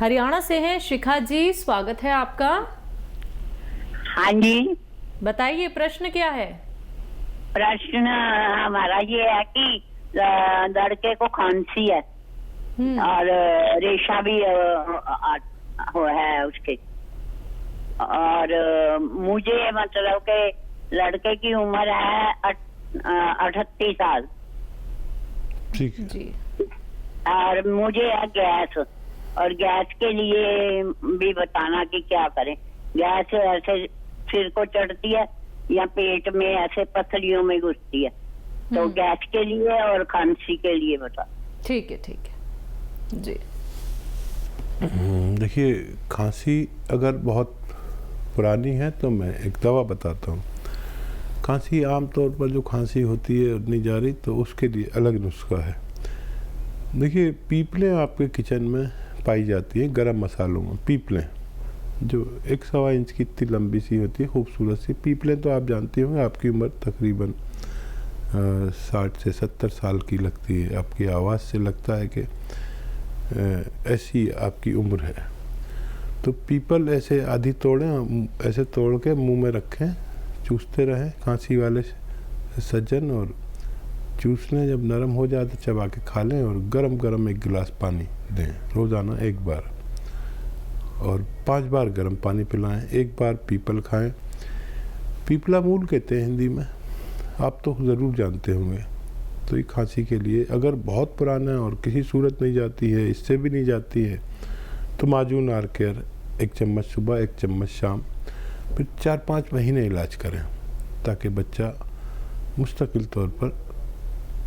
हरियाणा से हैं शिखा जी, स्वागत है आपका। हाँ जी, बताइए प्रश्न क्या है। प्रश्न हमारा ये है कि लड़के को खांसी है और रेशा भी है उसके, और मुझे मतलब कि लड़के की उम्र है 38 साल। ठीक है जी। और मुझे है गैस, और गैस के लिए भी बताना कि क्या करें। गैस ऐसे सिर को चढ़ती है या पेट में ऐसे पथरियों में घुसती है, तो गैस के लिए और खांसी के लिए बता। ठीक है जी। देखिए, खांसी अगर बहुत पुरानी है तो मैं एक दवा बताता हूँ। खांसी आमतौर पर जो खांसी होती है नहीं जा रही तो उसके लिए अलग नुस्खा है। देखिए, पीपलें आपके किचन में पाई जाती है, गरम मसालों में। पीपलें जो 1 इंच की इतनी लंबी सी होती है, खूबसूरत सी पीपलें, तो आप जानती होंगे। आपकी उम्र तकरीबन 60 से 70 साल की लगती है। आपकी आवाज़ से लगता है कि ऐसी आपकी उम्र है। तो पीपल ऐसे आधी तोड़ें, ऐसे तोड़ के मुंह में रखें, चूसते रहें खांसी वाले सज्जन, और चूस लें। जब नरम हो जाए तो चबा के खा लें, और गरम गरम 1 गिलास पानी दें रोज़ाना 1 बार, और 5 बार गर्म पानी पिलाएं। 1 बार पीपल खाएं। पीपला मूल कहते हैं हिंदी में, आप तो ज़रूर जानते होंगे। तो ये खांसी के लिए अगर बहुत पुराना है और किसी सूरत नहीं जाती है, इससे भी नहीं जाती है, तो माजून आर केयर 1 चम्मच सुबह 1 चम्मच शाम, फिर 4-5 महीने इलाज करें, ताकि बच्चा मुस्तकिल तौर पर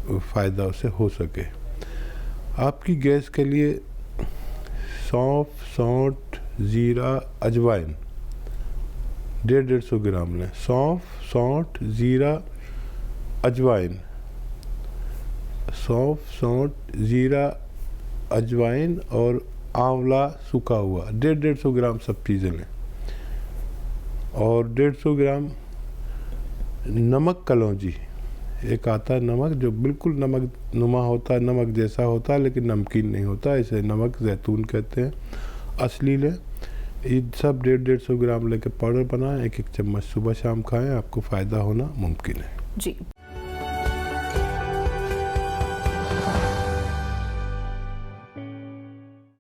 फ़ायदा उसे हो सके। आपकी गैस के लिए सौंफ, सौंठ, ज़ीरा, अजवाइन 150-150 ग्राम लें। सौंफ, सौंठ, ज़ीरा, अजवाइन, सौंफ, सौंठ, ज़ीरा, अजवाइन और आंवला सूखा हुआ 150-150 ग्राम सब चीज़ें लें। और 150 ग्राम नमक कलौंजी, एक आता है नमक जो बिल्कुल नमक नुमा होता है, नमक जैसा होता है लेकिन नमकीन नहीं होता, इसे नमक जैतून कहते हैं, असली लें। ये सब 150-150 ग्राम लेके पाउडर बनाएं, 1-1 चम्मच सुबह शाम खाएं, आपको फ़ायदा होना मुमकिन है। जी।